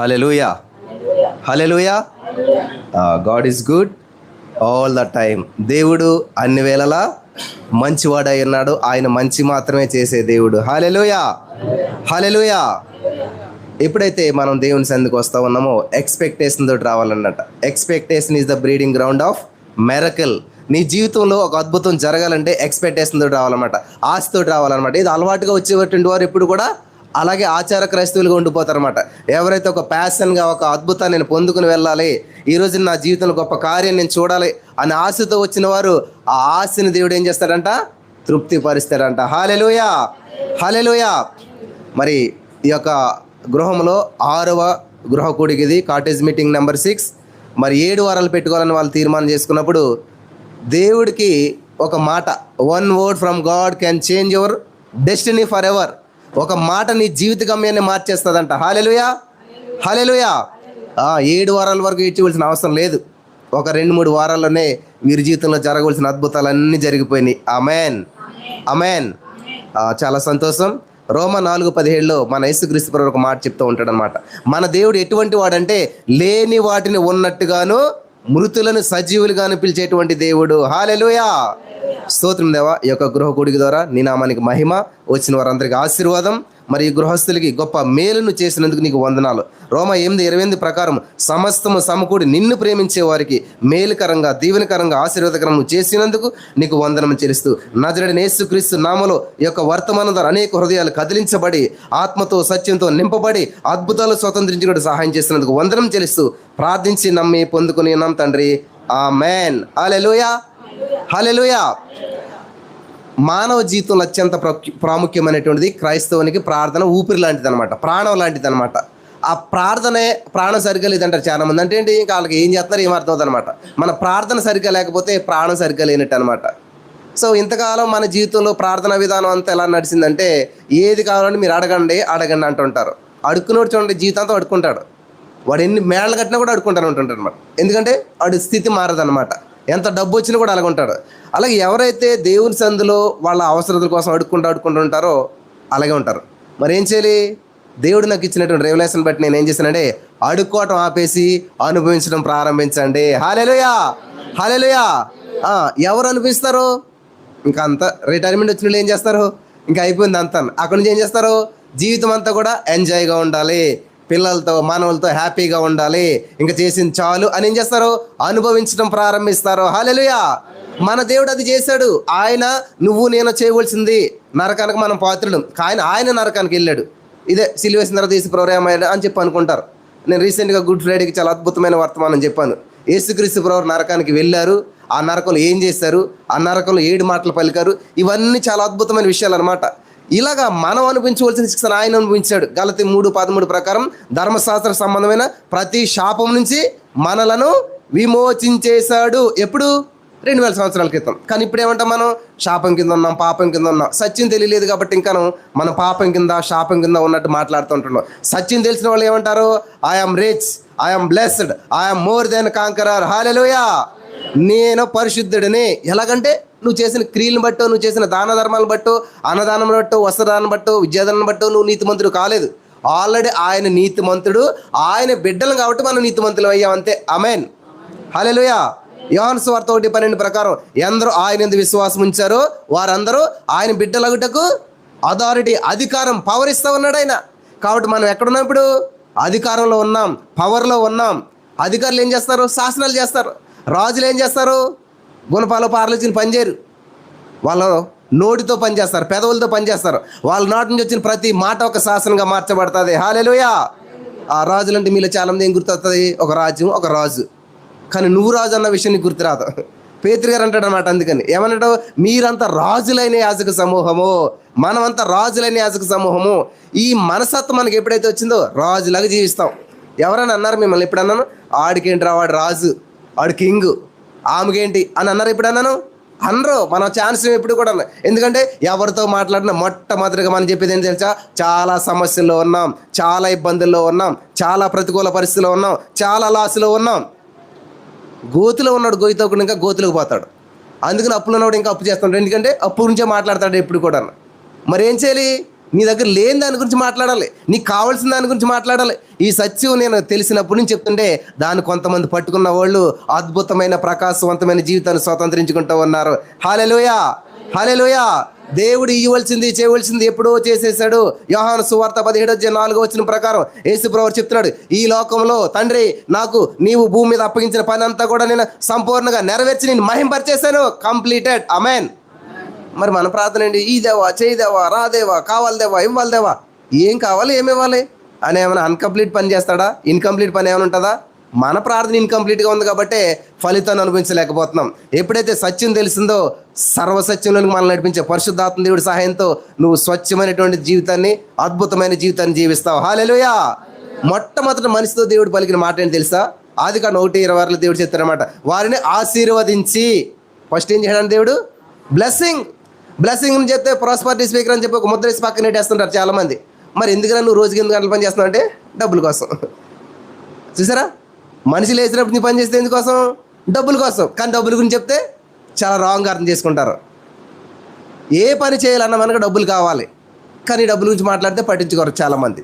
Hallelujah, hallelujah. God is good all the time. దేవుడు అన్ని వేళలా మంచివాడై ఉన్నాడు. ఆయన మంచి మాత్రమే చేసే దేవుడు. హల్లెలూయా, హల్లెలూయా. ఎప్పుడైతే మనం దేవుని సన్నిధికి వస్తూ ఉన్నామో ఎక్స్పెక్టేషన్ తోటి రావాలన్నట. Expectation is the breeding ground of miracle. నీ జీవితంలో ఒక అద్భుతం జరగాలంటే ఎక్స్పెక్టేషన్ తోటి రావాలన్నమాట, ఆశతోటి రావాలన్నమాట. ఇది అలవాటుగా వచ్చేటువంటి వారు ఎప్పుడు కూడా అలాగే ఆచార క్రైస్తవులుగా ఉండిపోతారన్నమాట. ఎవరైతే ఒక ప్యాషన్గా ఒక అద్భుతాన్ని నేను పొందుకుని వెళ్ళాలి, ఈరోజు నా జీవితంలో గొప్ప కార్యం నేను చూడాలి అనే ఆశతో వచ్చిన వారు ఆ ఆశని దేవుడు ఏం చేస్తాడంట? తృప్తి పరుస్తాడంట. హల్లెలూయా, హల్లెలూయా. మరి ఈ యొక్క గృహంలో 6వ గృహ కూడిక ఇది, కాటేజ్ మీటింగ్ నెంబర్ 6. మరి 7 వారాలు పెట్టుకోవాలని వాళ్ళు తీర్మానం చేసుకున్నప్పుడు దేవుడికి ఒక మాట, 1 word from God can change your destiny for ever. ఒక మాట నీ జీవిత గమ్యాన్ని మార్చేస్తుందంట. హల్లెలూయా, హల్లెలూయా. 7 వారాల వరకు ఇచ్చవలసిన అవసరం లేదు. ఒక 2-3 వారాల్లోనే వీరి జీవితంలో జరగవలసిన అద్భుతాలన్నీ జరిగిపోయినాయి. ఆమేన్, ఆమేన్. చాలా సంతోషం. రోమా 4:17లో మన యేసుక్రీస్తు ప్రభువు ఒక మాట చెప్తూ ఉంటాడు అనమాట. మన దేవుడు ఎటువంటి వాడంటే లేని వాటిని ఉన్నట్టుగాను మృతులను సజీవులుగాను పిలిచేటువంటి దేవుడు. హల్లెలూయా, స్తోత్రం దేవా. ఈ యొక్క గృహ కూడిక ద్వారా నీ నామానికి మహిమ, వచ్చిన వారందరికీ ఆశీర్వాదం. మరి ఈ గృహస్థులకి గొప్ప మేలును చేసినందుకు నీకు వందనాలు. రోమా 8:28 ప్రకారం సమస్తము సమకూడి నిన్ను ప్రేమించే వారికి మేలుకరంగా, దీవెనకరంగా, ఆశీర్వాదకరంగా చేసినందుకు నీకు వందనం చెల్లిస్తూ నజరేయుడైన యేసుక్రీస్తు నామములో ఈ యొక్క వర్తమానం ద్వారా అనేక హృదయాలు కదిలించబడి ఆత్మతో సత్యంతో నింపబడి అద్భుతాలు స్వతంత్రించుకుంటూ సహాయం చేసినందుకు వందనం చెల్లిస్తూ ప్రార్థించి నమ్మి పొందుకుని ఉన్నాం తండ్రి. ఆమేన్. హల్లెలూయా, హల్లెలూయా. మానవ జీవితంలో అత్యంత ప్రాముఖ్యమైనటువంటిది క్రైస్తవునికి ప్రార్థన ఊపిరి లాంటిది అనమాట, ప్రాణం లాంటిది అనమాట. ఆ ప్రార్థనే ప్రాణం సరిగ్గా లేదంటారు చాలామంది. అంటే ఏంటి, ఇంకా వాళ్ళకి ఏం చేస్తున్నారు ఏం అర్థం అవుతుంది అనమాట. మన ప్రార్థన సరిగ్గా లేకపోతే ప్రాణం సరిగ్గా లేనట్టు అనమాట. సో ఇంతకాలం మన జీవితంలో ప్రార్థన విధానం అంతా ఎలా నడిచిందంటే ఏది కావాలంటే మీరు అడగండి అడగండి అంటుంటారు. అడుక్కున్నోడు చూడండి జీవితాంతం అడుక్కుంటాడు. వాడు ఎన్ని మేడలు కట్టినా కూడా అడుక్కుంటాను ఉంటుంటాడు అనమాట. ఎందుకంటే వాడి స్థితి మారదనమాట. ఎంత డబ్బు వచ్చినా కూడా అలాగ ఉంటాడు. అలాగే ఎవరైతే దేవుని సందులో వాళ్ళ అవసరతల కోసం అడుక్కుంటూ ఉంటారో అలాగే ఉంటారు. మరి ఏం చేయాలి? దేవుడు నాకు ఇచ్చినటువంటి రెవల్యూషన్ బట్టి నేను ఏం చేశానంటే అడుక్కోవటం ఆపేసి అనుభవించడం ప్రారంభించండి. హల్లెలూయా, హల్లెలూయా. ఎవరు అనిపిస్తారు? ఇంకా అంత రిటైర్మెంట్ వచ్చిన వాళ్ళు ఏం చేస్తారు? ఇంకా అయిపోయింది అంతా. అక్కడి నుంచి ఏం చేస్తారు? జీవితం అంతా కూడా ఎంజాయ్గా ఉండాలి, పిల్లలతో మానవులతో హ్యాపీగా ఉండాలి, ఇంకా చేసింది చాలు అని ఏం చేస్తారు? అనుభవించడం ప్రారంభిస్తారు. హల్లెలూయా. మన దేవుడు అది చేశాడు. ఆయన నువ్వు నేను చేయవలసింది నరకానికి మనం పాత్రులం. ఆయన నరకానికి వెళ్ళాడు. ఇదే సిలువేసిన తర్వాత యేసు ప్రభువు అని చెప్పి అనుకుంటారు. నేను రీసెంట్గా గుడ్ ఫ్రైడేకి చాలా అద్భుతమైన వర్తమానం చెప్పాను. యేసుక్రీస్తు ప్రభువు నరకానికి వెళ్ళారు. ఆ నరకంలో ఏం చేశారు, ఆ నరకంలో 7 మాటలు పలికారు. ఇవన్నీ చాలా అద్భుతమైన విషయాలు అనమాట. ఇలాగా మనం అనిపించవలసిన శిక్షణ ఆయన అనుభవించాడు. గలతీ 3:13 ప్రకారం ధర్మశాస్త్ర సంబంధమైన ప్రతి శాపం నుంచి మనలను విమోచించేశాడు. ఎప్పుడు? 2000 సంవత్సరాల క్రితం. కానీ ఇప్పుడు ఏమంటాం? మనం శాపం కింద ఉన్నాం, పాపం కింద ఉన్నాం. సత్యం తెలియలేదు కాబట్టి ఇంకాను మనం పాపం కింద శాపం కింద ఉన్నట్టు మాట్లాడుతూ ఉంటున్నాం. సత్యం తెలిసిన వాళ్ళు ఏమంటారు? I'm rich, I'm blessed, I'm more than conqueror. హల్లెలూయా. నేను పరిశుద్ధుడిని. ఎలాగంటే నువ్వు చేసిన క్రియలను బట్టో, నువ్వు చేసిన దాన ధర్మాలను బట్టో, అన్నదానం బట్టో, వస్త్రదానం బట్టో, విద్యాదానం బట్టో నువ్వు నీతిమంతుడు కాలేదు. ఆల్రెడీ ఆయన నీతిమంతుడు. ఆయన బిడ్డలు కాబట్టి మనం నీతిమంతులు అయ్యాం అంతే. ఆమేన్, హల్లెలూయా. యోహాను సువార్త 1:12 ప్రకారం ఎందరూ ఆయన యందు విశ్వాసం ఉంచారో వారందరూ ఆయన బిడ్డలగుటకు అథారిటీ, అధికారం, పవర్ ఇస్తా ఉన్నాడు ఆయన. కాబట్టి మనం ఎక్కడున్నాం? ఇప్పుడు అధికారంలో ఉన్నాం, పవర్లో ఉన్నాం. అధికారులు ఏం చేస్తారు? శాసనాలు చేస్తారు. రాజులు ఏం చేస్తారు? గుణపాలు పార్లొచ్చిన పని చేయరు. వాళ్ళు నోటితో పనిచేస్తారు, పెదవులతో పనిచేస్తారు. వాళ్ళ నోటి నుంచి వచ్చిన ప్రతి మాట ఒక శాసనంగా మార్చబడుతుంది. హల్లెలూయా. ఆ రాజులంటే మీలో చాలామంది ఏం గుర్తొస్తుంది? ఒక రాజ్యం, ఒక రాజు. కానీ నువ్వు రాజు అన్న విషయం నీకు గుర్తురాదు. పేతురు గారు అంటాడు అనమాట. అందుకని ఏమన్నాడు? మీరంతా రాజులైన యాజక సమూహము, మనమంతా రాజులైన యాజక సమూహము. ఈ మనసత్వం మనకి ఎప్పుడైతే వచ్చిందో రాజులాగా జీవిస్తాం. ఎవరైనా అన్నారు మిమ్మల్ని ఎప్పుడు? అన్నాను ఆడికేంటి వాడు రాజు, ఆడు కింగ్, ఆమెకేంటి అని అన్నారు ఎప్పుడు? అన్నాను అనరు. మనం ఛాన్స్ ఎప్పుడు కూడా అన్నాం. ఎందుకంటే ఎవరితో మాట్లాడినా మొట్టమొదటిగా మనం చెప్పేది ఏం తెలుసా? చాలా సమస్యల్లో ఉన్నాం, చాలా ఇబ్బందుల్లో ఉన్నాం, చాలా ప్రతికూల పరిస్థితుల్లో ఉన్నాం, చాలా లాసులో ఉన్నాం. గోతులో ఉన్నాడు, గోయితో ఇంకా గోతులకు పోతాడు. అందుకని అప్పులో ఉన్నవాడు ఇంకా అప్పు చేస్తాడు. ఎందుకంటే అప్పు నుంచే మాట్లాడతాడు ఎప్పుడు కూడా. మరి ఏం చేయాలి? నీ దగ్గర లేని దాని గురించి మాట్లాడాలి, నీకు కావాల్సిన దాని గురించి మాట్లాడాలి. ఈ సత్యం నేను తెలిసినప్పుడు నుంచి చెప్తుంటే దాన్ని కొంతమంది పట్టుకున్న వాళ్ళు అద్భుతమైన ప్రకాశవంతమైన జీవితాన్ని స్వతంత్రించుకుంటూ ఉన్నారు. హల్లెలూయా, హల్లెలూయా. దేవుడు ఇవ్వాల్సింది చేయవలసింది ఎప్పుడో చేసేసాడు. యోహాను సువార్త 17:4 ప్రకారం యేసుప్రభువు చెప్తున్నాడు, ఈ లోకంలో తండ్రి నాకు నీవు భూమి మీద అప్పగించిన పని అంతా కూడా నేను సంపూర్ణంగా నెరవేర్చి నేను మహింపరిచేశాను. కంప్లీటెడ్. ఆమేన్. మరి మన ప్రార్థన ఏంటి? ఈ దేవా, చేయి దేవా, రా దేవా, కావాలి దేవా, ఇవ్వాలి దేవా. ఏం కావాలి, ఏమి ఇవ్వాలి అని ఏమైనా అన్కంప్లీట్ పని చేస్తాడా? ఇన్కంప్లీట్ పని ఏమైనా ఉంటుందా? మన ప్రార్థన ఇన్కంప్లీట్గా ఉంది కాబట్టి ఫలితాన్ని అనుభవించలేకపోతున్నాం. ఎప్పుడైతే సత్యం తెలిసిందో సర్వసత్యంలోకి మనల్ని నడిపించే పరిశుద్ధాత్మ దేవుడి సహాయంతో నువ్వు స్వచ్ఛమైనటువంటి జీవితాన్ని, అద్భుతమైన జీవితాన్ని జీవిస్తావు. హల్లెలూయా. మొట్టమొదటి మనిషితో దేవుడు పలికిన మాట ఏంటి తెలుసా? ఆదికాండం 1:26 దేవుడు చెప్తారన్నమాట, వారిని ఆశీర్వదించి. ఫస్ట్ ఏం చేయడానికి దేవుడు? బ్లెస్సింగ్. బ్లెస్సింగ్ చెప్తే ప్రాస్పరిటీ స్పీకర్ అని చెప్పి ఒక ముద్ర వేసి పక్కన నెట్టేస్తుంటారు చాలామంది. మరి ఎందుకన్నా నువ్వు రోజుకి 8 గంటలు పని చేస్తున్నావు అంటే డబ్బుల కోసం. చూసారా, మనిషి లేచినప్పుడు నీ పని చేస్తే ఎందుకోసం? డబ్బుల కోసం. కానీ డబ్బుల గురించి చెప్తే చాలా రాంగ్ అర్థం చేసుకుంటారు. ఏ పని చేయాలన్నా మనకు డబ్బులు కావాలి, కానీ డబ్బుల గురించి మాట్లాడితే పట్టించుకోరు చాలామంది.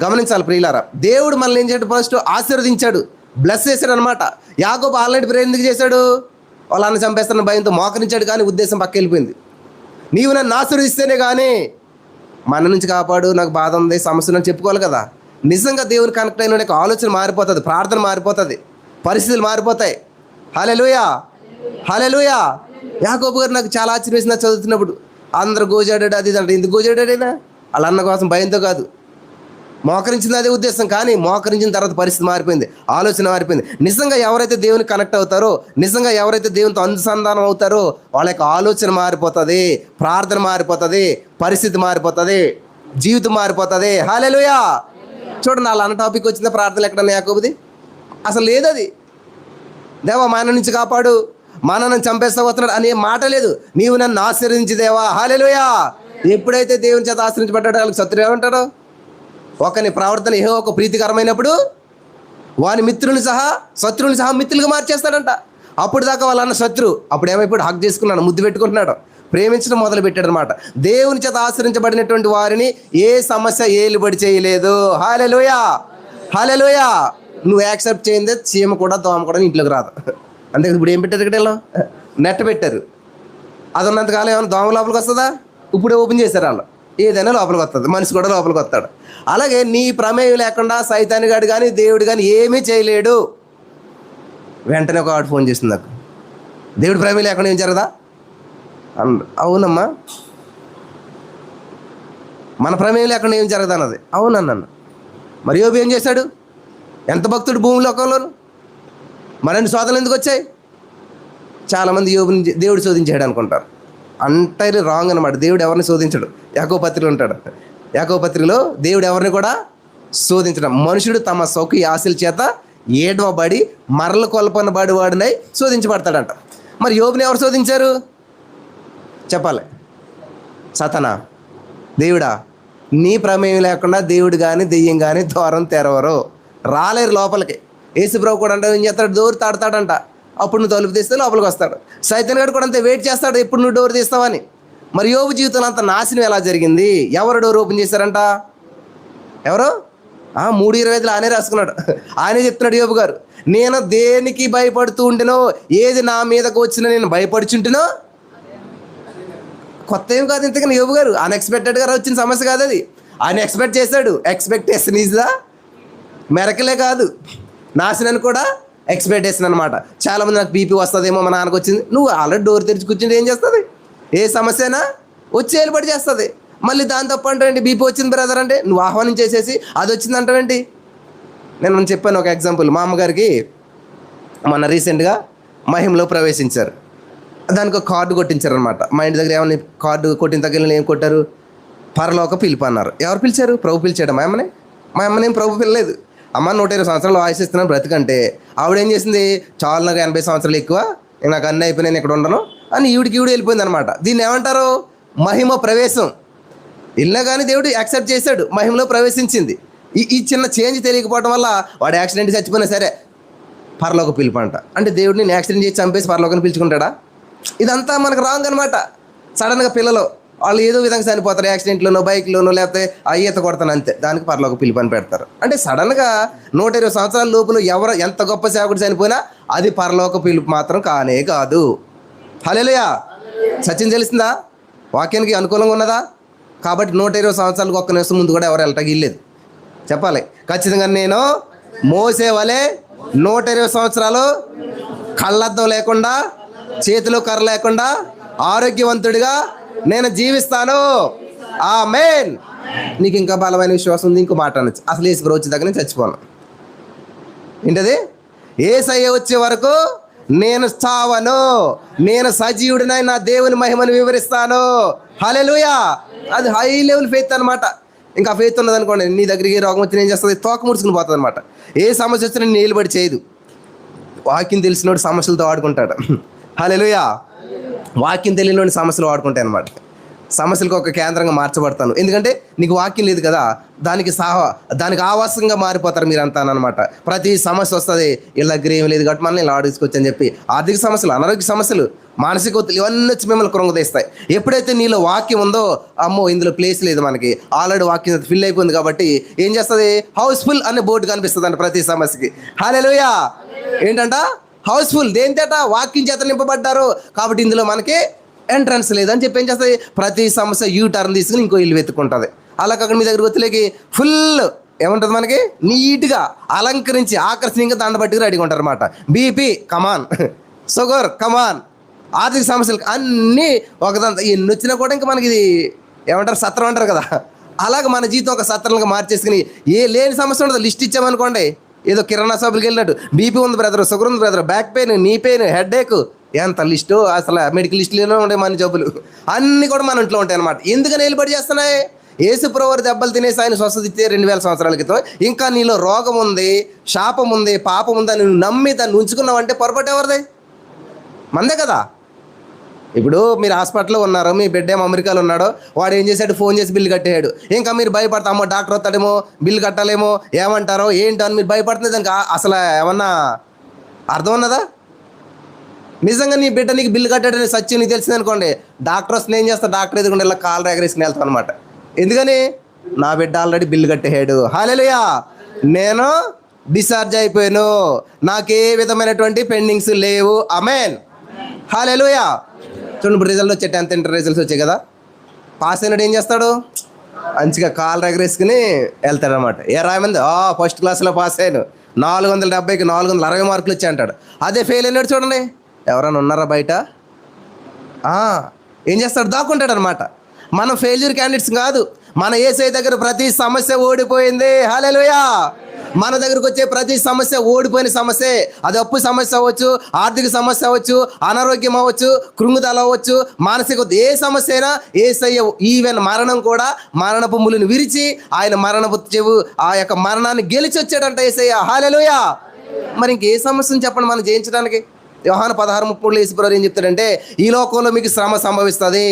గమనించాలి ప్రియులారా, దేవుడు మనల్ని ఏం చేయడం? ఫస్ట్ ఆశీర్వదించాడు, బ్లెస్ చేశాడు అనమాట. యాకోబు ఆల్రెడీ ప్రేయర్ ఎందుకు చేశాడు? వాళ్ళ అన్న చంపేస్తున్న భయంతో మోకరించాడు, కానీ ఉద్దేశం పక్క వెళ్ళిపోయింది. నీవు నన్ను ఆశీర్వదిస్తేనే కానీ మన నుంచి కాపాడు, నాకు బాధ ఉంది, సమస్య ఉందని చెప్పుకోవాలి కదా. నిజంగా దేవుని కనెక్ట్ అయిన ఆలోచన మారిపోతుంది, ప్రార్థన మారిపోతుంది, పరిస్థితులు మారిపోతాయి. హల్లెలూయా, హల్లెలూయా. యాకోబు గారు నాకు చాలా ఆశ్చర్యం వేసింది చదువుతున్నప్పుడు. అందరూ గోజాడాడు అది అంటే ఎందుకు గోజాడాడైనా? వాళ్ళ అన్న కోసం భయంతో కాదు, మోకరించింది అదే ఉద్దేశం. కానీ మోకరించిన తర్వాత పరిస్థితి మారిపోయింది, ఆలోచన మారిపోయింది. నిజంగా ఎవరైతే దేవునికి కనెక్ట్ అవుతారో, నిజంగా ఎవరైతే దేవునితో అనుసంధానం అవుతారో వాళ్ళ యొక్క ఆలోచన మారిపోతుంది, ప్రార్థన మారిపోతుంది, పరిస్థితి మారిపోతుంది, జీవితం మారిపోతుంది. హల్లెలూయా. చూడండి, వాళ్ళ అన్న టాపిక్ వచ్చిందా? ప్రార్థనలు ఎక్కడన్నా యాకోబుది అసలు లేదు. అది దేవా మా అన్న నుంచి కాపాడు, మా అన్నను చంపేస్తా వస్తున్నాడు అనే మాట లేదు. నీవు నన్ను ఆశీర్వదించి దేవా. హల్లెలూయా. ఎప్పుడైతే దేవుని చేత ఆశ్రయించబడ్డాడో వాళ్ళకి శత్రువు ఏమంటాడు? ఒకని ప్రవర్తన యెహోవాకు ప్రీతికరమైనప్పుడు వాని మిత్రులు సహా శత్రువుని సహా మిత్రులుగా మార్చేస్తాడంట. అప్పుడు దాకా వాళ్ళ అన్న శత్రు, అప్పుడు ఏమైపోయాడు? హక్ చేసుకున్నాడు, ముద్దు పెట్టుకుంటున్నాడు, ప్రేమించడం మొదలు పెట్టాడు అనమాట. దేవుని చేత ఆశ్రయించబడినటువంటి వారిని ఏ సమస్య ఏలుబడి చేయలేదు. హల్లెలూయా, హల్లెలూయా. నువ్వు యాక్సెప్ట్ చేయిందే చీమ కూడా దోమ కూడా ఇంట్లోకి రాదు. అంతే. ఇప్పుడు ఏం పెట్టారు? ఇక్కడ నెట్ పెట్టారు. అది ఉన్నంతకాలం ఏమైనా దోమ లోపలికి వస్తుందా? ఇప్పుడే ఓపెన్ చేశారు వాళ్ళు. ఏదైనా లోపలికి వస్తుంది, మనిషి కూడా లోపలికి వస్తాడు. అలాగే నీ ప్రమేయం లేకుండా సైతాన్ని గాడు కానీ దేవుడు కానీ ఏమీ చేయలేడు. వెంటనే ఒక వాడు ఫోన్ చేసింది నాకు, దేవుడి ప్రమేయం లేకుండా ఏం జరగదా? అవునమ్మా, మన ప్రమేయం లేకుండా ఏం జరగదు అన్నది. అవునన్నాను. మరి యోబు ఏం చేశాడు? ఎంత భక్తుడు భూమి లోకంలోను, మరిన్ని శోధనలు ఎందుకు వచ్చాయి? చాలామంది యోబుని దేవుడు శోధించాడు అనుకుంటారు. అంటైర్లీ రాంగ్ అనమాట. దేవుడు ఎవరిని శోధించడు. యాకోబు పత్రికలో ఉంటాడు. యాకోబు పత్రికలో దేవుడు ఎవరిని కూడా శోధించడం. మనుషుడు తమ సౌకి ఆశల చేత ఏడవబడి మరల కొల్పనబడి వాడినై శోధించబడతాడంట. మరి యోబుని ఎవరు శోధించారు చెప్పాలి? సతనా? దేవుడా? నీ ప్రమేయం లేకుండా దేవుడు కానీ దెయ్యం కానీ ద్వారం తెరవరు, రాలేరు లోపలికి. యేసుప్రభు కూడా అంటే ఏం చేస్తాడు? డోర్ తాడతాడంట. అప్పుడు నువ్వు తలుపు తీస్తే లోపలికి వస్తాడు. సైతాన్ గారు కూడా అంతే వెయిట్ చేస్తాడు, ఎప్పుడు నువ్వు డోర్ తీస్తావని. మరి యోబు జీవితంలో అంత నాశనం ఎలా జరిగింది? ఎవరు డోర్ ఓపెన్ చేశారంట? ఎవరు? 3:25 ఆయనే రాసుకున్నాడు. ఆయనే చెప్తున్నాడు యోబు గారు, నేను దేనికి భయపడుతూ ఉంటేనో, ఏది నా మీదకు వచ్చినా నేను భయపడుచుంటేనో. కొత్త ఏం కాదు ఇంతకన్నా యోబు గారు. అన్ఎక్స్పెక్టెడ్గా వచ్చిన సమస్య కాదు అది. ఆయన ఎక్స్పెక్ట్ చేశాడు. ఎక్స్పెక్టేషన్ ఈజ్ ద మెరకలే కాదు, నాశనాన్ని కూడా ఎక్స్పెక్టేషన్ అనమాట. చాలామంది నాకు బీపీ వస్తుందేమో, మా నాన్నకు వచ్చింది. నువ్వు ఆల్రెడీ డోర్ తెరిచి కూర్చుంటే ఏం చేస్తుంది? ఏ సమస్య అయినా వచ్చి ఏలుబడి చేస్తుంది. మళ్ళీ దాని తప్ప అంటావేంటి? బీపీ వచ్చింది బ్రదర్ అంటే నువ్వు ఆహ్వానం చేసేసి అది వచ్చింది అంటావేంటి? నేను చెప్పాను ఒక ఎగ్జాంపుల్. మా అమ్మగారికి మొన్న రీసెంట్గా మహిమలో ప్రవేశించారు. దానికి ఒక కార్డు కొట్టించారు అనమాట. మా ఇంటి దగ్గర ఏమన్నా కార్డు కొట్టిన దగ్గర ఏం కొట్టారు? పరలోక పిలుపు అన్నారు. ఎవరు పిలిచారు? ప్రభు పిలిచాడు మా అమ్మని. మా అమ్మనేం ప్రభు పిల్లలేదు. అమ్మ 120 సంవత్సరాలు ఆయుష్ ఇస్తున్నాను బ్రతికంటే ఆవిడేం చేసింది? చాలా, నాకు 80 సంవత్సరాలు ఎక్కువ, నాకు అన్నీ అయిపోయి నేను ఇక్కడ ఉండను అని ఈవిడికి వెళ్ళిపోయింది అనమాట. దీన్ని ఏమంటారు? మహిమ ప్రవేశం. వెళ్ళినా కానీ దేవుడు యాక్సెప్ట్ చేశాడు, మహిమలో ప్రవేశించింది. ఈ చిన్న చేంజ్ తెలియకపోవడం వల్ల వాడు యాక్సిడెంట్ చచ్చిపోయినా సరే పరలోక పిలుపు అంట. అంటే దేవుడిని యాక్సిడెంట్ చేసి చంపేసి పరలోకని పిలుచుకుంటాడా? ఇదంతా మనకు రాంగ్ అనమాట. సడన్గా పిల్లలు వాళ్ళు ఏదో విధంగా చనిపోతారు, యాక్సిడెంట్లోనో బైక్లోనో, లేకపోతే ఆ ఈత కొడతాను అంతే, దానికి పరలోక పిలుపు అని పెడతారు. అంటే సడన్గా 120 సంవత్సరాల లోపల ఎవరు ఎంత గొప్ప సేవకుడు చనిపోయినా అది పరలోక పిలుపు మాత్రం కానే కాదు. హల్లెలూయా. సత్యం తెలిసిందా? వాక్యానికి అనుకూలంగా ఉన్నదా? కాబట్టి 120 సంవత్సరాలకు ఒక్క నిమిషం ముందు కూడా ఎవరు వెళ్ళటానికి ఇల్లేదు. చెప్పాలి ఖచ్చితంగా, నేను మోసే వలె 120 సంవత్సరాలు కళ్ళద్దం లేకుండా, చేతిలో కర్ర లేకుండా ఆరోగ్యవంతుడిగా నేను జీవిస్తాను. ఆమేన్. నీకు ఇంకా బలమైన విశ్వాసం ఉంది, ఇంకో మాట అనొచ్చు, అసలు యేసు వచ్చే దగ్గర నేను చచ్చిపోను. ఏంటది? యేసయ్య వచ్చే వరకు నేను చావను, నేను సజీవుడినై నా దేవుని మహిమను వివరిస్తాను. హల్లెలూయా. అది హై లెవెల్ ఫెయిత్ అనమాట. ఇంకా ఫెయిత్ ఉన్నదనుకోండి, నీ దగ్గరికి రోగం వచ్చి ఏం చేస్తుంది? తోక ముడుచుకుని పోతుంది అనమాట. ఏ సమస్య వచ్చినా నిలబడి చేయదు. వాక్యం తెలిసినోడు సమస్యలతో ఆడుకుంటాడు. హల్లెలూయా. వాక్యం తెలియనోడి సమస్యలు ఆడుకుంటాయి అనమాట. సమస్యలకు ఒక కేంద్రంగా మార్చబడతాను, ఎందుకంటే నీకు వాక్యం లేదు కదా. దానికి ఆవాసంగా మారిపోతారు మీరంతా అనమాట. ప్రతి సమస్య వస్తుంది, వీళ్ళ దగ్గర ఏం లేదు కాబట్టి మనల్ని ఇలా ఆడుకోవచ్చు అని చెప్పి. ఆర్థిక సమస్యలు, అనారోగ్య సమస్యలు, మానసిక ఒత్తిడి, ఇవన్నీ వచ్చి మిమ్మల్ని కృంగదీస్తాయి. ఎప్పుడైతే నీలో వాక్యం ఉందో, అమ్మో ఇందులో ప్లేస్ లేదు, మనకి ఆల్రెడీ వాక్యం ఫిల్ అయిపోయింది కాబట్టి ఏం చేస్తుంది? హౌస్ఫుల్ అనే బోర్డు కనిపిస్తుంది అంట ప్రతి సమస్యకి. హల్లెలూయా. ఏంటంట? హౌస్ఫుల్. దేనితేట? వాక్యం చేత నింపబడ్డారు కాబట్టి ఇందులో మనకి ఎంట్రన్స్ లేదని చెప్పి ఏం చేస్తుంది? ప్రతి సమస్య యూ టర్న్ తీసుకుని ఇంకో ఇల్లు వెతుక్కుంటుంది. అలా కాకుండా మీ దగ్గర వచ్చేలేకి ఫుల్ ఏముంటుంది? మనకి నీట్గా అలంకరించి ఆకర్షణీయంగా దండబట్టికి రెడీగా ఉంటారు అనమాట. బీపీ కమాన్, షుగర్ కమాన్, ఆర్థిక సమస్యలు అన్నీ ఒకదంతా ఎన్ని వచ్చినా కూడా ఇంకా మనకి ఇది ఏమంటారు? సత్రం అంటారు కదా. అలాగే మన జీవితం ఒక సత్రంగా మార్చేసుకుని ఏ లేని సమస్య ఉండదు. లిస్ట్ ఇచ్చామనుకోండి, ఏదో కిరాణా షాపులకి వెళ్ళినట్టు, బీపీ ఉంది బ్రదర్, షుగర్ ఉంది brother, back pain, knee pain, headache, ఎంత లిస్టు! అసలు మెడికల్ లిస్టులోనే ఉండే మన జబ్బులు అన్నీ కూడా మన ఇంట్లో ఉంటాయి అన్నమాట. ఎందుకని నిలబడి చేస్తున్నాయి? యేసుప్రభువారు దెబ్బలు తినేసి ఆయన స్వస్థత ఇస్తే 2000 సంవత్సరాల క్రితం. ఇంకా నీలో రోగం ఉంది, శాపం ఉంది, పాపం ఉందని నువ్వు నమ్మి దాన్ని ఉంచుకున్నావంటే పొరపాటు ఎవరిది? మందే కదా. ఇప్పుడు మీరు హాస్పిటల్లో ఉన్నారు, మీ బిడ్డ ఏమో అమెరికాలో ఉన్నాడో, వాడు ఏం చేశాడు? ఫోన్ చేసి బిల్లు కట్టేయాడు. ఇంకా మీరు భయపడతా, అమ్మో డాక్టర్ వస్తాడేమో, బిల్లు కట్టాలేమో, ఏమంటారో ఏంటో అని మీరు భయపడుతుంది. దానికి అసలు ఏమన్నా అర్థం ఉన్నదా? నిజంగా నీ బిడ్డ నీకు బిల్లు కట్టాడని సత్యం నీకు తెలిసింది అనుకోండి, డాక్టర్ వస్తుంది ఏం చేస్తా? డాక్టర్ ఎదుగుండే ఇలా కాలు ఎగరేసుకుని వెళ్తాం అనమాట. ఎందుకని? నా బిడ్డ ఆల్రెడీ బిల్లు కట్టేయాడు. హల్లెలూయా. నేను డిశ్చార్జ్ అయిపోయాను, నాకే విధమైనటువంటి పెండింగ్స్ లేవు. ఆమేన్. హల్లెలూయా. చూడండి, ఇప్పుడు రిజల్ట్ వచ్చాయి, 10th ఇంటర్ రిజల్ట్స్ వచ్చాయి కదా. పాస్ అయినాడు ఏం చేస్తాడు? మంచిగా కాలు ఎగరేసుకుని వెళ్తాడనమాట. ఏ రాయమంది? ఫస్ట్ క్లాస్లో పాస్ అయ్యాను, 470కి 460 మార్కులు వచ్చాయి అంటాడు. అదే ఫెయిల్ అయినాడు చూడండి, ఎవరైనా ఉన్నారా బయట? ఏం చేస్తాడు? దాక్కుంటాడు అనమాట. మనం ఫెయిల్యూర్ క్యాండిడేట్స్ కాదు. మన యేసయ్య దగ్గర ప్రతి సమస్య ఓడిపోయింది. హల్లెలూయా. మన దగ్గరకు వచ్చే ప్రతి సమస్య ఓడిపోయిన సమస్య. అది అప్పు సమస్య అవ్వచ్చు, ఆర్థిక సమస్య అవ్వచ్చు, అనారోగ్యం అవ్వచ్చు, కృంగుదల అవ్వచ్చు, మానసిక ఏ సమస్య అయినా యేసయ్య, ఈవెన్ మరణం కూడా మరణపు ములుని విరిచి ఆయన మరణపు చెవు ఆ యొక్క మరణాన్ని గెలిచి వచ్చాడంట యేసయ్య. హల్లెలూయా. మరి ఇంకే సమస్యను చెప్పండి మనం జయించడానికి? యోహాను 16:30 యేసుప్రభువు ఏం చెప్తాడంటే, ఈ లోకంలో మీకు శ్రమ సంభవిస్తుంది.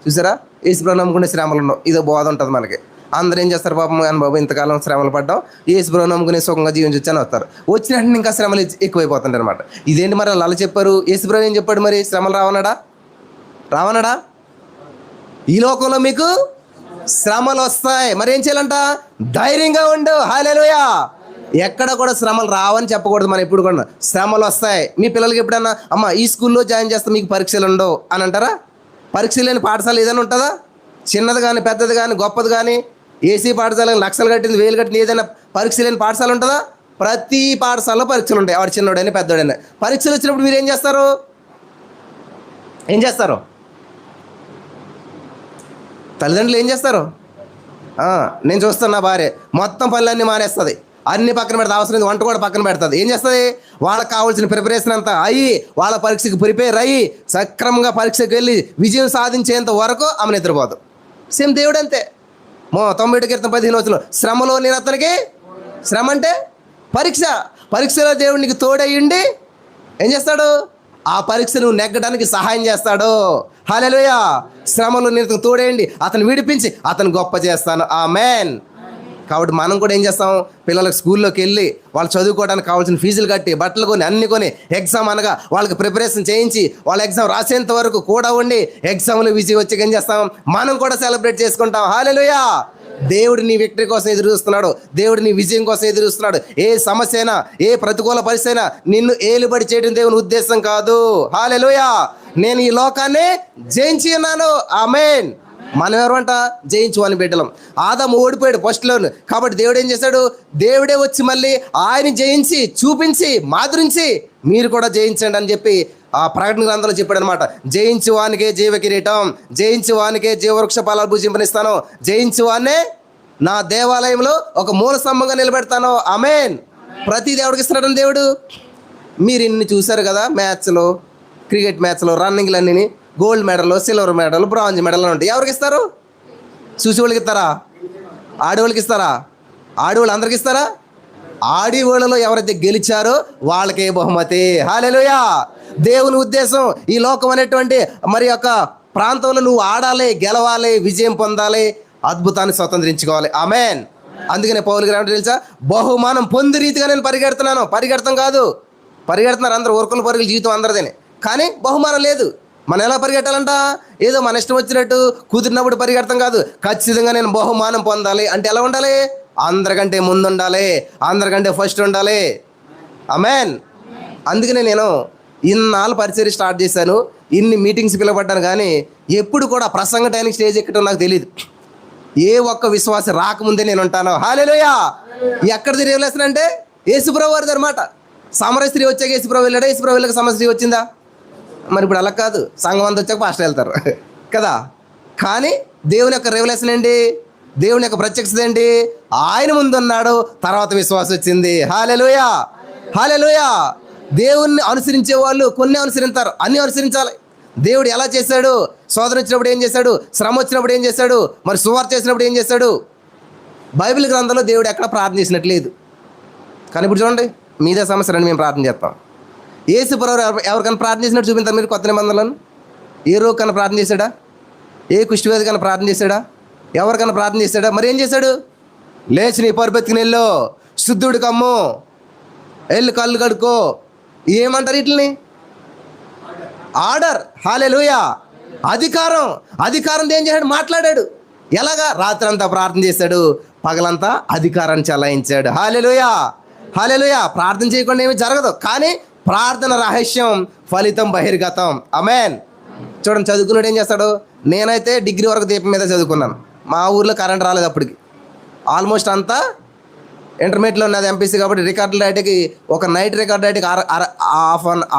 చూసారా? యేసుప్రభువు నమ్ముకునే శ్రమలు ఉండవు. ఇదో బోధ ఉంటుంది మనకి. అందరూ ఏం చేస్తారు? పాపం అని బాబు ఇంతకాలం శ్రమలు పడ్డాం, యేసుప్రభువు నమ్ముకునే సుఖంగా జీవించొచ్చని వస్తారు. వచ్చిన వెంటనే ఇంకా శ్రమలు ఎక్కువైపోతుంటాయి అనమాట. ఇదేంటి మరి అలా చెప్పారు? యేసుప్రభువు ఏం చెప్పాడు మరి? శ్రమలు రావన్నాడా? ఈ లోకంలో మీకు శ్రమలు వస్తాయి, మరి ఏం చేయాలంట? ధైర్యంగా ఉండు. హల్లెలూయా. ఎక్కడ కూడా శ్రమలు రావని చెప్పకూడదు. మనం ఎప్పుడు కూడా శ్రమలు వస్తాయి. మీ పిల్లలకి ఎప్పుడన్నా అమ్మ ఈ స్కూల్లో జాయిన్ చేస్తే మీకు పరీక్షలు ఉండవు అని అంటారా? పరీక్షలు లేని పాఠశాల ఏదైనా ఉంటుందా? చిన్నది కానీ, పెద్దది కానీ, గొప్పది కానీ, ఏసీ పాఠశాల లక్షలు కట్టింది, వేలు కట్టింది, ఏదైనా పరీక్ష లేని పాఠశాల ఉంటుందా? ప్రతి పాఠశాలలో పరీక్షలు ఉంటాయి. వాడు చిన్నోడైనా పెద్దోడైనా. పరీక్షలు వచ్చినప్పుడు మీరు ఏం చేస్తారు? తల్లిదండ్రులు ఏం చేస్తారు? నేను చూస్తాను, నా భార్య మొత్తం పనులన్నీ మానేస్తుంది, అన్ని పక్కన పెడతా, అవసరం వంట కూడా పక్కన పెడుతుంది. ఏం చేస్తుంది? వాళ్ళకి కావాల్సిన ప్రిపరేషన్ అంతా అయ్యి, వాళ్ళ పరీక్షకి ప్రిపేర్ అయ్యి సక్రమంగా పరీక్షకు వెళ్ళి విజయం సాధించేంత వరకు ఆమె నిద్రపోదు. సేమ్ దేవుడు అంతే. 90 క్రితం 15 వచ్చిన శ్రమలో నేను అతనికి, శ్రమ అంటే పరీక్షలో దేవుడు నీకు తోడయ్యండి ఏం చేస్తాడు? ఆ పరీక్ష నువ్వు నెగ్గడానికి సహాయం చేస్తాడు. హల్లెలూయా. శ్రమలో నేను తోడేయండి, అతను విడిపించి అతను గొప్ప చేస్తాను. ఆమేన్. కాబట్టి మనం కూడా ఏం చేస్తాం, పిల్లలకు స్కూల్లోకి వెళ్ళి వాళ్ళు చదువుకోవడానికి కావాల్సిన ఫీజులు కట్టి, బట్టలు కొని, అన్ని కొని, ఎగ్జామ్ అనగా వాళ్ళకి ప్రిపరేషన్ చేయించి, వాళ్ళ ఎగ్జామ్ రాసేంత వరకు కూడా ఉండి, ఎగ్జామ్లో విజయం వచ్చి ఏం చేస్తాం, మనం కూడా సెలబ్రేట్ చేసుకుంటాం. హల్లెలూయా. దేవుడు నీ విక్టరీ కోసం ఎదురు చూస్తున్నాడు. దేవుడు నీ విజయం కోసం ఎదురు చూస్తున్నాడు. ఏ సమస్య అయినా, ఏ ప్రతికూల పరిస్థితి అయినా నిన్ను ఏలుబడి చేయడం దేవుని ఉద్దేశం కాదు. హల్లెలూయా. నేను ఈ లోకాన్ని జయించి ఉన్నాను. ఆమేన్. మనం ఎవరంట? జయించువాని బిడ్డలం. ఆదాము ఓడిపోయాడు ఫస్ట్లోను. కాబట్టి దేవుడు ఏం చేశాడు? దేవుడే వచ్చి మళ్ళీ ఆయన జయించి చూపించి మాదిరించి మీరు కూడా జయించండి అని చెప్పి ఆ ప్రకటన గ్రంథంలో చెప్పాడు అనమాట. జయించు వానికే జీవ కిరీటం, జయించు వానికే జీవవృక్ష ఫలాలు భుజింపనిస్తాను, జయించు వాన్నే నా దేవాలయంలో ఒక మూల స్తంభంగా నిలబెడతాను. ఆమేన్. ప్రతి దేవుడికి ఇస్తున్నాడు దేవుడు. మీరు ఇన్ని చూశారు కదా మ్యాచ్లో, క్రికెట్ మ్యాచ్లో, రన్నింగ్లు అన్నీ gold medal, silver medal, bronze medal ఉంటాయి. ఎవరికి ఇస్తారు? చూసి వాళ్ళకి ఇస్తారా? ఆడవాళ్ళకి ఇస్తారా? ఆడవాళ్ళు అందరికి ఇస్తారా? ఆడవాళ్ళలో ఎవరైతే గెలిచారో వాళ్ళకే బహుమతి. హల్లెలూయా. దేవుని ఉద్దేశం ఈ లోకం అనేటువంటి మరి యొక్క ప్రాంతంలో నువ్వు ఆడాలి, గెలవాలి, విజయం పొందాలి, అద్భుతాన్ని స్వతంత్రించుకోవాలి. ఆమేన్. అందుకనే పౌలు గారు తెలుసా, బహుమానం పొంది రీతిగా నేను పరిగెడుతున్నాను. పరిగెడతాం కాదు, పరిగెడుతున్నారు అందరూ, ఉరుకుల పరుగుల జీవితం అందరిదేనే, కానీ బహుమానం లేదు. మనం ఎలా పరిగెట్టాలంట? ఏదో మన ఇష్టం వచ్చినట్టు కుదిరినప్పుడు పరిగెడతాం కాదు. ఖచ్చితంగా నేను బహుమానం పొందాలి అంటే ఎలా ఉండాలి? అందరికంటే ముందు ఉండాలి, అందరికంటే ఫస్ట్ ఉండాలి. ఆమేన్. అందుకనే నేను ఇన్నాళ్ళు పరిచర్య స్టార్ట్ చేశాను, ఇన్ని మీటింగ్స్ పిలవబడ్డాను, కానీ ఎప్పుడు కూడా ప్రసంగ టైంకి స్టేజ్ ఎక్కడం నాకు తెలియదు. ఏ ఒక్క విశ్వాసం రాకముందే నేను ఉంటాను. హల్లెలూయా. ఎక్కడిది రివలేషన్ అంటే యేసుప్రభు వారిది అనమాట. సమరయ స్త్రీ వచ్చాక యేసుప్రభు వెళ్ళాడా? యేసుప్రభు వెళ్ళక సమరయ స్త్రీ వచ్చిందా? మరి ఇప్పుడు అలా కాదు, సంఘం అంతా వచ్చాక పాస్టర్ వెళ్తారు కదా. కానీ దేవుని యొక్క రెవల్యూషన్ ఏంటి? దేవుని యొక్క ప్రత్యక్షత ఏంటి? ఆయన ముందు ఉన్నాడు, తర్వాత విశ్వాసం వచ్చింది. హల్లెలూయా. హల్లెలూయా. దేవుణ్ణి అనుసరించే వాళ్ళు కొన్ని అనుసరిస్తారు, అన్ని అనుసరించాలి. దేవుడు ఎలా చేశాడు? శోధన వచ్చినప్పుడు ఏం చేశాడు? శ్రమ వచ్చినప్పుడు ఏం చేశాడు? మరి సువార్త చేసినప్పుడు ఏం చేశాడు? బైబిల్ గ్రంథంలో దేవుడు ఎక్కడ ప్రార్థన చేసినట్టు లేదు. కానీ ఇప్పుడు చూడండి, మీదే సమస్య రండి, మేము ప్రార్థన చేస్తాం. యేసుప్రభు ఎవరికైనా ప్రార్థన చేసినట్టు చూపించారు మీరు కొత్త నిబంధనలను? ఏ రోగి కన్నా ప్రార్థన చేశాడా? ఏ కుష్ఠవ్యాధి కన్నా ప్రార్థన చేశాడా? ఎవరికైనా ప్రార్థన చేశాడా? మరి ఏం చేశాడు? లేచి నీ పరుపెత్తుకుని వెళ్ళు, శుద్ధుడు కమ్ము, వెళ్ళి కళ్ళు కడుక్కో. ఏమంటారు వీటిని? ఆర్డర్. హల్లెలూయా. అధికారం. అధికారం ఏం చేశాడు? మాట్లాడాడు. ఎలాగా? రాత్రి అంతా ప్రార్థన చేశాడు, పగలంతా అధికారాన్ని చలాయించాడు. హల్లెలూయా. హల్లెలూయా. ప్రార్థన చేయకుండా ఏమీ జరగదు, కానీ ప్రార్థన రహస్యం, ఫలితం బహిర్గతం. ఆమేన్. చూడండి, చదువుకున్నాడు ఏం చేస్తాడు? నేనైతే డిగ్రీ వరకు దీపం మీద చదువుకున్నాను. మా ఊర్లో కరెంట్ రాలేదు అప్పటికి. ఆల్మోస్ట్ అంతా ఇంటర్మీడియట్లో ఉన్నది ఎంపీసీ కాబట్టి రికార్డులు రాయడానికి ఒక నైట్ రికార్డు రాయడానికి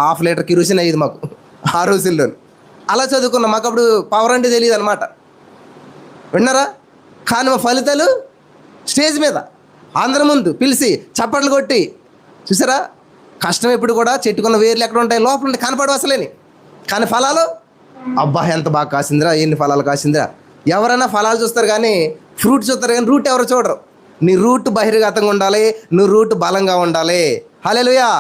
హాఫ్ లీటర్ కిరోసిన్ అయ్యేది మాకు ఆ రోజుల్లో. అలా చదువుకున్నాం. మాకు అప్పుడు పవర్ అంటే తెలియదు అనమాట. విన్నారా? కానీ మా ఫలితాలు స్టేజ్ మీద అందరి ముందు పిలిచి చప్పట్లు కొట్టి, చూసారా? కష్టం ఎప్పుడు కూడా చెట్టుకున్న వేర్లు ఎక్కడ ఉంటాయి? లోపల ఉంటే కనపడవు అసలేని. కానీ ఫలాలు, అబ్బా ఎంత బాగా కాసిందిరా, ఎన్ని ఫలాలు కాసిందిరా. ఎవరైనా ఫలాలు చూస్తారు కానీ ఫ్రూట్ చూస్తారు, కానీ రూట్ ఎవరు చూడరు. నీ రూట్ బహిర్గతంగా ఉండాలి, నీ రూట్ బలంగా ఉండాలి. హల్లెలూయా.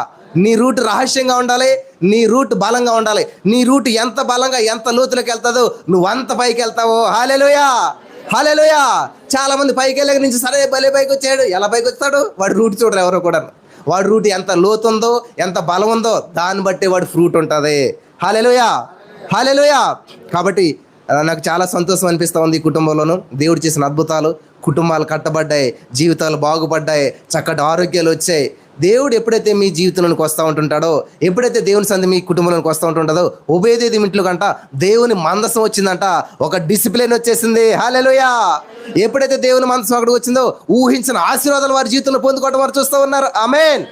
నీ రూట్ రహస్యంగా ఉండాలి, నీ రూట్ బలంగా ఉండాలి. నీ రూట్ ఎంత బలంగా, ఎంత లోతులోకి వెళ్తాదో నువ్వు అంత పైకి వెళ్తావు. హల్లెలూయా. హల్లెలూయా. చాలా మంది పైకి వెళ్ళక నుంచి సరే భలే పైకి వచ్చాడు. ఎలా పైకి వచ్చాడు? వాడు రూట్ చూడరు ఎవరో కూడా. వాడి రూట్ ఎంత లోతు ఉందో, ఎంత బలం ఉందో దాన్ని బట్టి వాడి ఫ్రూట్ ఉంటుంది. హల్లెలూయా. హల్లెలూయా. కాబట్టి నాకు చాలా సంతోషం అనిపిస్తూ ఉంది. ఈ కుటుంబంలోనూ దేవుడు చేసిన అద్భుతాలు, కుటుంబాలు కట్టబడ్డాయి, జీవితాలు బాగుపడ్డాయి, చక్కటి ఆరోగ్యాలు వచ్చాయి. దేవుడు ఎప్పుడైతే మీ జీవితంలోకి వస్తూ ఉంటుంటాడో, ఎప్పుడైతే దేవుని సంధి మీ కుటుంబంలోకి వస్తూ ఉంటుంటుందో, ఉభయదేవి ఇంట్లో కంట దేవుని మందసం వచ్చిందంట, ఒక డిసిప్లిన్ వచ్చేసింది. హల్లెలూయా. ఎప్పుడైతే దేవుని మందసం అక్కడికి వచ్చిందో ఊహించిన ఆశీర్వాదాలు వారి జీవితంలో పొందుకోవడం వారు చూస్తూ ఉన్నారు. ఆమేన్.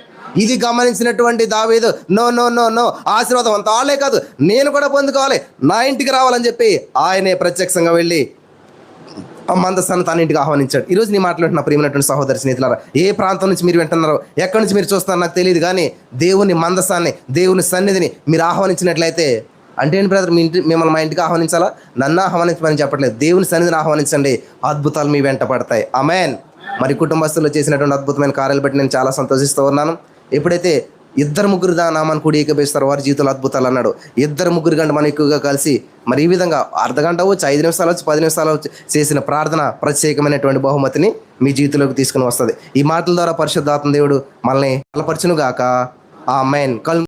ఇది గమనించినటువంటి దావీదు నో నో నో నో, ఆశీర్వాదం అంత వాళ్ళే కాదు, నేను కూడా పొందుకోవాలి, నా ఇంటికి రావాలని చెప్పి ఆయనే ప్రత్యక్షంగా వెళ్ళి ఆ మందస్థాన్ని తన ఇంటికి ఆహ్వానించాడు. ఈరోజు నీ మాట్లాడుతున్న ప్రియమైనటువంటి సహోదరి స్నేహితులారా, ఏ ప్రాంతం నుంచి మీరు వింటున్నారో, ఎక్కడి నుంచి మీరు చూస్తున్నారో నాకు తెలియదు, కానీ దేవుని మందస్థాన్ని, దేవుని సన్నిధిని మీరు ఆహ్వానించినట్లయితే, అంటే ఏంటి బ్రదర్, మిమ్మల్ని మా ఇంటికి ఆహ్వానించాలా? నన్ను ఆహ్వానించమని చెప్పట్లేదు, దేవుని సన్నిధిని ఆహ్వానించండి, అద్భుతాలు మీ వెంట పడతాయి. ఆమేన్. మరి కుటుంబస్తులు చేసినటువంటి అద్భుతమైన కార్యాలు బట్టి నేను చాలా సంతోషిస్తూ ఉన్నాను. ఎప్పుడైతే ఇద్దరు ముగ్గురు నామాన్ని కూడి ఏకీభవిస్తారు వారి జీవితంలో అద్భుతాలు అన్నాడు. ఇద్దరు ముగ్గురు గంట మనం ఎక్కువగా కలిసి మరి ఈ విధంగా అర్ధగంట అవచ్చు, 5 నిమిషాలు అవచ్చు, 10 నిమిషాలు అవచ్చు చేసిన ప్రార్థన ప్రత్యేకమైనటువంటి బహుమతిని మీ జీవితంలోకి తీసుకుని వస్తుంది. ఈ మాటల ద్వారా పరిశుద్ధాత్మ దేవుడు మనల్ని బలపరచును గాక. ఆమేన్.